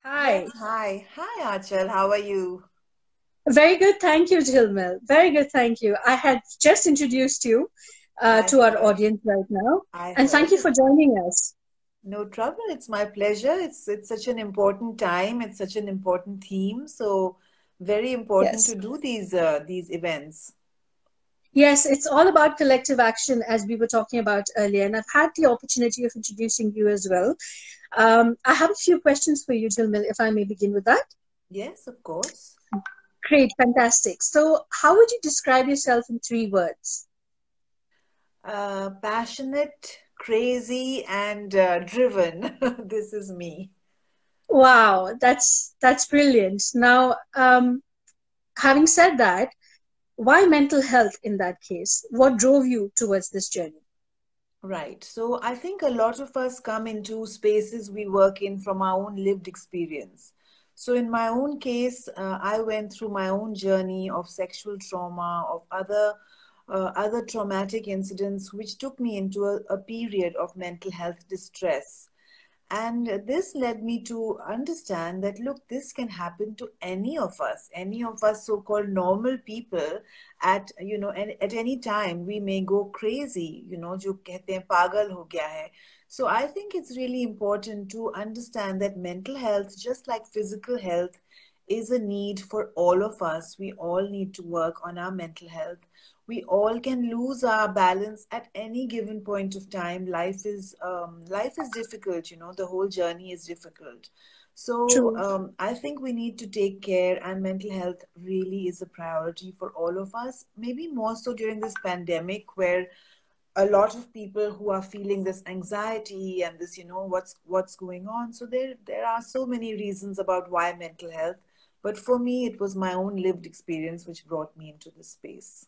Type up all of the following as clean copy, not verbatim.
Yes, Hi. hi. Hi, Achal. How are you? Very good. Thank you, Jilmil. Very good. Thank you. I had just introduced you I to our heard. audience right now. I And thank you heard. for joining us. No trouble. It's my pleasure. It's such an important time. It's such an important theme. So very important to Yes. do these events. Yes, it's all about collective action, as we were talking about earlier. And I've had the opportunity of introducing you as well. I have a few questions for you, Jilmil, if I may begin with that. Yes, of course. Great. Fantastic. So, how would you describe yourself in three words? Passionate, crazy, and driven. This is me. Wow, that's brilliant. Now, having said that, why mental health in that case? What drove you towards this journey? Right. So I think a lot of us come into spaces we work in from our own lived experience. So in my own case, I went through my own journey of sexual trauma, of other traumatic incidents, which took me into a period of mental health distress. And this led me to understand that, look, this can happen to any of us so-called normal people at any time we may go crazy, जो कहते हैं पागल हो गया है. So I think it's really important to understand that mental health, just like physical health, is a need for all of us. We all need to work on our mental health. We all can lose our balance at any given point of time. Life is difficult. The whole journey is difficult. So True. I think we need to take care, and mental health really is a priority for all of us. Maybe more so during this pandemic, where a lot of people who are feeling this anxiety and this, what's going on. So there are so many reasons about why mental health. But for me, it was my own lived experience which brought me into this space.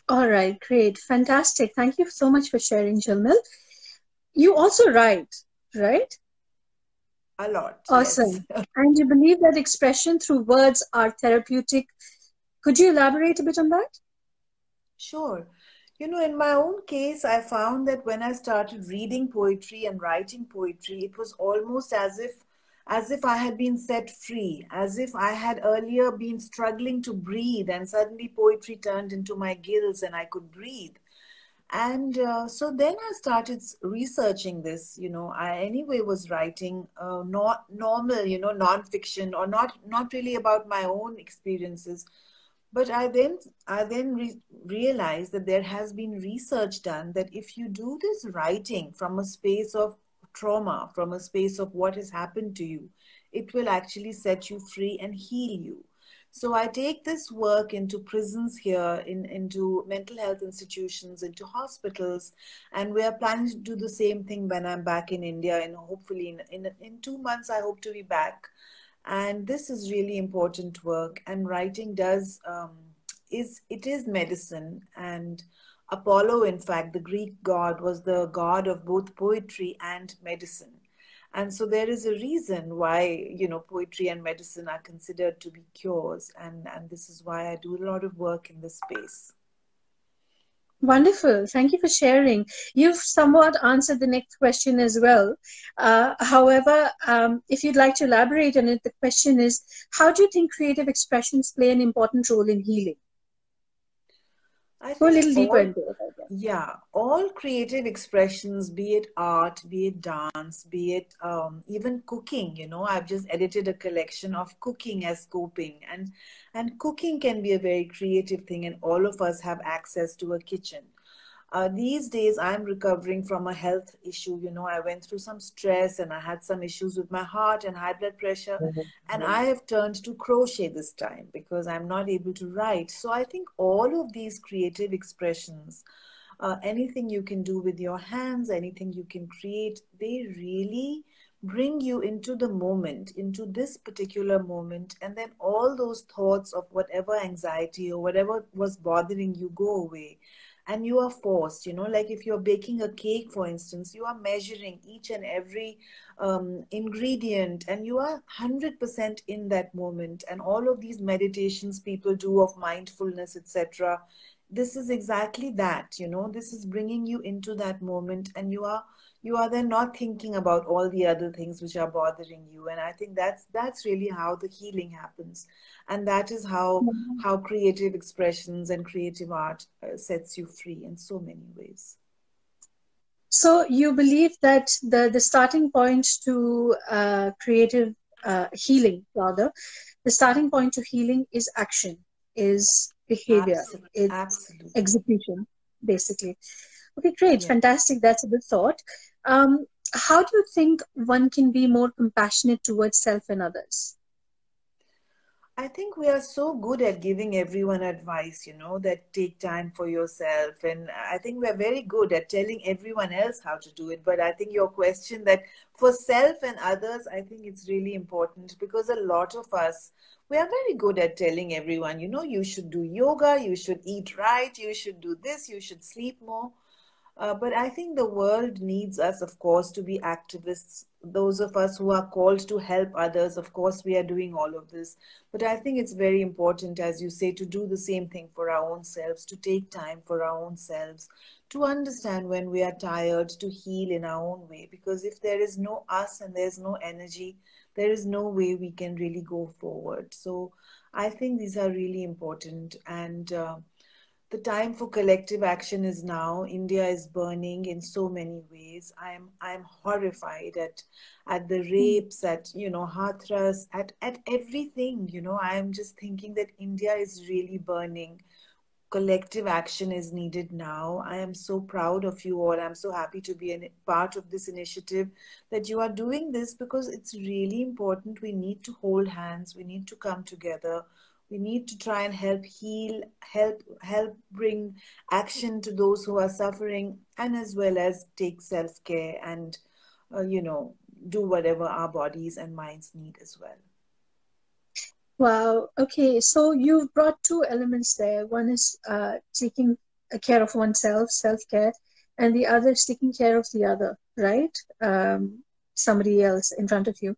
All right, great. Fantastic. Thank you so much for sharing, Jalmil. You also write, right? A lot, yes. Awesome. And you believe that expression through words are therapeutic. Could you elaborate a bit on that? Sure. In my own case, I found that when I started reading poetry and writing poetry, it was almost as if I had been set free, as if I had earlier been struggling to breathe, and suddenly poetry turned into my gills and I could breathe. And so then I started researching this. I anyway was writing not normal, non-fiction, or not really about my own experiences, but I then realized that there has been research done that if you do this writing from a space of trauma, from a space of what has happened to you, it will actually set you free and heal you. So I take this work into prisons here, into mental health institutions, into hospitals, and we are planning to do the same thing when I'm back in India, and hopefully in 2 months I hope to be back. And this is really important work, and writing does is medicine. And Apollo, in fact, the Greek god, was the god of both poetry and medicine. And so there is a reason why poetry and medicine are considered to be cures, and this is why I do a lot of work in this space. Wonderful. Thank you for sharing. You've somewhat answered the next question as well. However, if you'd like to elaborate on it, the question is, how do you think creative expressions play an important role in healing? I Go a think little deeper all, into it, I guess. yeah, all creative expressions, be it art, be it dance, be it even cooking. I've just edited a collection of cooking as coping, and cooking can be a very creative thing, and all of us have access to a kitchen. These days, I'm recovering from a health issue. I went through some stress and I had some issues with my heart and high blood pressure. And I have turned to crochet this time because I'm not able to write. So I think all of these creative expressions, anything you can do with your hands, anything you can create, they really bring you into the moment, into this particular moment. And then all those thoughts of whatever anxiety or whatever was bothering you go away, and you are forced, like if you're baking a cake, for instance, you are measuring each and every ingredient, and you are 100% in that moment. And all of these meditations people do of mindfulness, etc., this is exactly that. This is bringing you into that moment, and you are then not thinking about all the other things which are bothering you. And I think that's really how the healing happens. And that is how creative expressions and creative art sets you free in so many ways. So you believe that the starting point to creative healing, rather, the starting point to healing is action, is behavior, it's Absolutely. execution, basically. Okay, great, Yeah. fantastic. That's a good thought. How do you think one can be more compassionate towards self and others? I think we are so good at giving everyone advice, that take time for yourself. And I think we're very good at telling everyone else how to do it. But I think your question that for self and others, I think it's really important because a lot of us, we are very good at telling everyone, you should do yoga, you should eat right, you should do this, you should sleep more. But I think the world needs us, of course, to be activists. Those of us who are called to help others, of course, we are doing all of this. But I think it's very important, as you say, to do the same thing for our own selves, to take time for our own selves, to understand when we are tired, to heal in our own way. Because if there is no us and there's no energy, there is no way we can really go forward. So I think these are really important. And the time for collective action is now. India is burning in so many ways. I'm horrified at the rapes, at Hathras, at everything. I'm just thinking that India is really burning. Collective action is needed now. I am so proud of you all. I'm so happy to be a part of this initiative, that you are doing this, because it's really important. We need to hold hands. We need to come together. We need to try and help heal, help bring action to those who are suffering, and as well as take self-care and, do whatever our bodies and minds need as well. Wow. Okay. So you've brought two elements there. One is taking care of oneself, self-care, and the other is taking care of the other, right? Somebody else in front of you.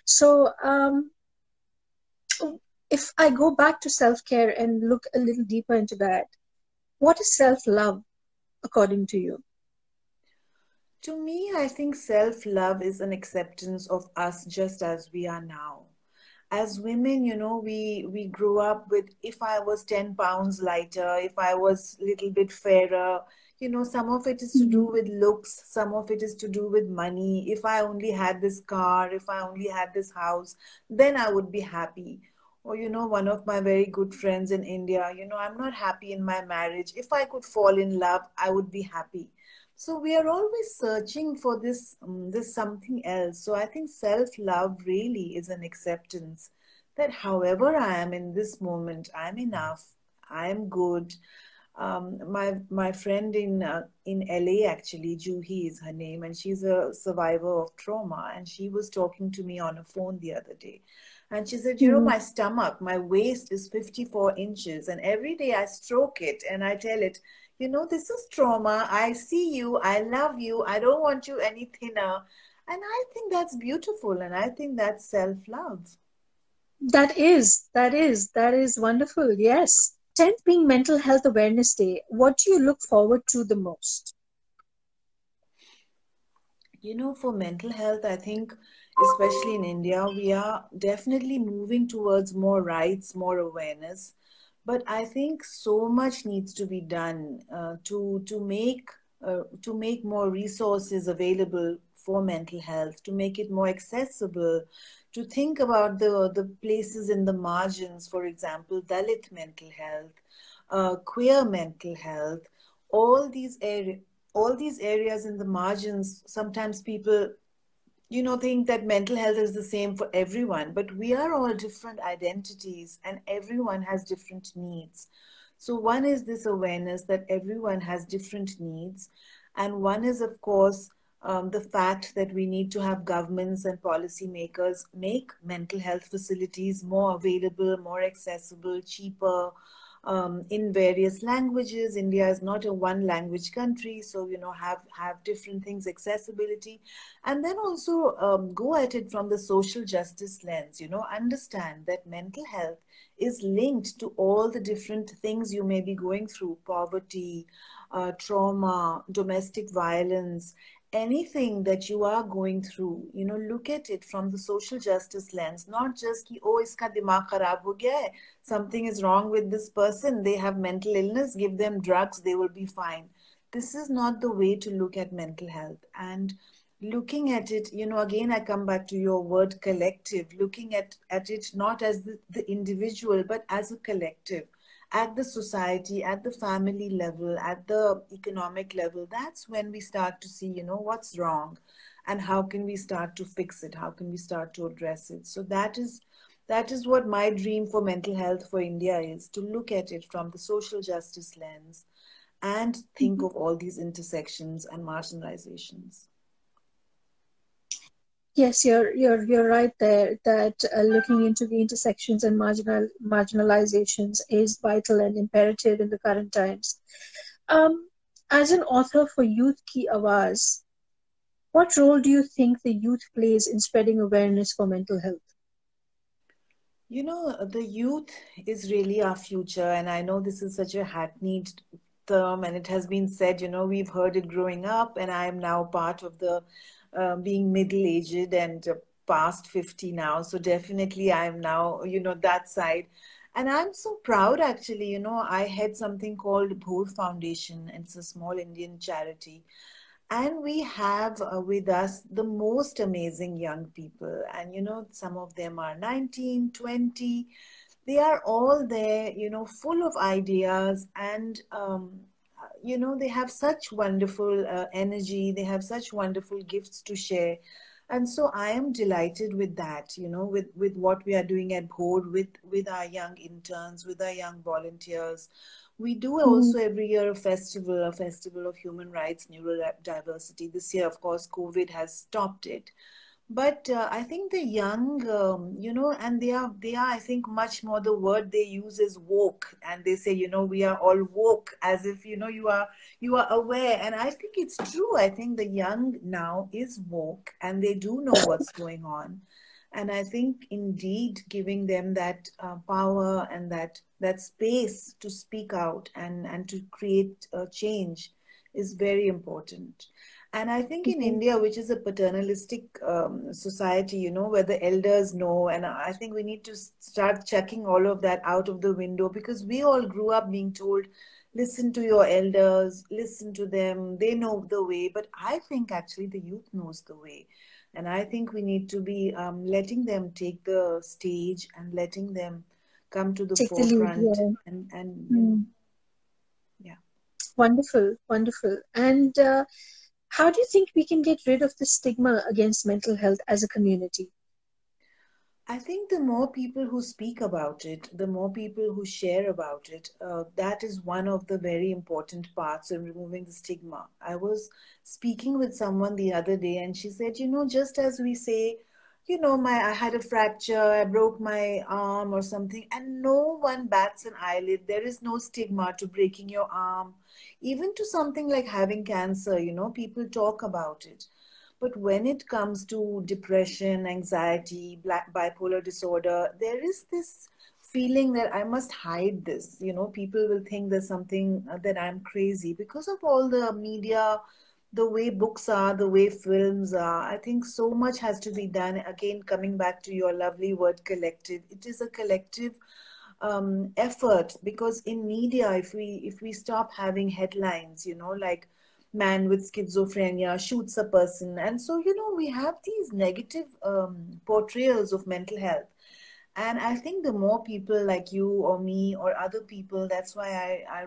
So if I go back to self-care and look a little deeper into that, what is self-love according to you? To me, I think self love is an acceptance of us just as we are now. As women, we grew up with, if I was 10 pounds lighter, if I was a little bit fairer, some of it is to do Mhm. with looks, some of it is to do with money. If I only had this car, if I only had this house, then I would be happy. Or, one of my very good friends in India, I'm not happy in my marriage. If I could fall in love, I would be happy. So we are always searching for this something else. So I think self-love really is an acceptance that however I am in this moment, I'm enough, I'm good. My friend in LA, actually, Juhi is her name, and she's a survivor of trauma, and she was talking to me on a phone the other day. And she said, Mhm. my stomach, my waist is 54 inches, and every day I stroke it and I tell it, this is trauma. I see you. I love you. I don't want you any thinner. And I think that's beautiful. And I think that's self love. That is wonderful. Yes. 10th being Mental Health Awareness Day. What do you look forward to the most? For mental health, I think, especially in India, we are definitely moving towards more rights, more awareness. But I think so much needs to be done to make more resources available for mental health, to make it more accessible, to think about the places in the margins, for example, Dalit mental health, queer mental health, all these areas all these areas in the margins. Sometimes people think that mental health is the same for everyone, but we are all different identities and everyone has different needs. So one is this awareness that everyone has different needs, and one is, of course, the fact that we need to have governments and policymakers make mental health facilities more available, more accessible, cheaper, in various languages. India is not a one language country, so have different things, accessibility, and then also go at it from the social justice lens. Understand that mental health is linked to all the different things you may be going through: poverty, trauma, domestic violence. anything that you are going through, look at it from the social justice lens, not just ki, oh, iska dimag kharab ho gaya hai, something is wrong with this person, they have mental illness, give them drugs, they will be fine. This is not the way to look at mental health. And looking at it, again, I come back to your word collective, looking at it not as the individual, but as a collective, at the society, at the family level, at the economic level. That's when we start to see, what's wrong and how can we start to fix it? How can we start to address it? So that is what my dream for mental health for India is, to look at it from the social justice lens and think of all these intersections and marginalizations. Yes, you're right there that looking into the intersections and marginalizations is vital and imperative in the current times. As an author for Youth Ki Awaaz, what role do you think the youth plays in spreading awareness for mental health? The youth is really our future, and I know this is such a hackneyed term, and it has been said, we've heard it growing up, and I am now part of the being middle-aged and past 50 now. So definitely I'm now, that side. And I'm so proud actually, I had something called Bhor Foundation. It's a small Indian charity. And we have with us the most amazing young people. And, some of them are 19, 20. They are all there, full of ideas and, they have such wonderful energy. They have such wonderful gifts to share. And so I am delighted with that, with what we are doing at Bhor, with our young interns, with our young volunteers. We do also every year a festival of human rights, neurodiversity. This year, of course, COVID has stopped it. But I think the young, and they are, I think, much more, the word they use is woke. And they say, we are all woke, as if, you are aware. And I think it's true. I think the young now is woke and they do know what's going on. And I think indeed giving them that power and that space to speak out and to create change is very important. And I think in India, which is a paternalistic society, where the elders know, and I think we need to start chucking all of that out of the window, because we all grew up being told, listen to your elders, listen to them, they know the way. But I think actually the youth knows the way. And I think we need to be letting them take the stage and letting them come to the forefront. And yeah. Wonderful, wonderful. And how do you think we can get rid of the stigma against mental health as a community? I think the more people who speak about it, the more people who share about it, that is one of the very important parts in removing the stigma. I was speaking with someone the other day and she said, just as we say, I had a fracture, I broke my arm or something, and no one bats an eyelid. There is no stigma to breaking your arm. Even to something like having cancer, people talk about it. But when it comes to depression, anxiety, bipolar disorder, there is this feeling that I must hide this. People will think there's something that I'm crazy because of all the media, the way books are, the way films are. I think so much has to be done. Again, coming back to your lovely word collective, it is a collective effort, because in media, if we stop having headlines, like man with schizophrenia shoots a person, and so we have these negative portrayals of mental health. And I think the more people like you or me or other people, that's why I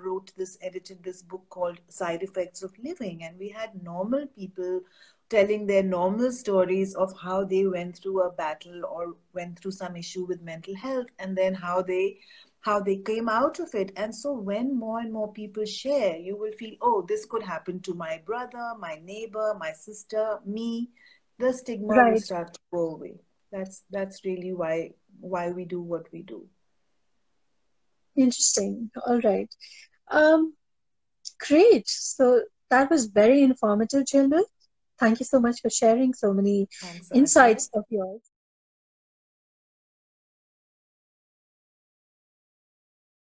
edited this book called Side Effects of Living. And we had normal people telling their normal stories of how they went through a battle or went through some issue with mental health, and then how they came out of it. And so when more and more people share, you will feel, oh, this could happen to my brother, my neighbor, my sister, me. The stigma will start to go away. That's really why we do what we do. Interesting. All right. Great. So that was very informative, Chinmay. Thank you so much for sharing so many insights of yours.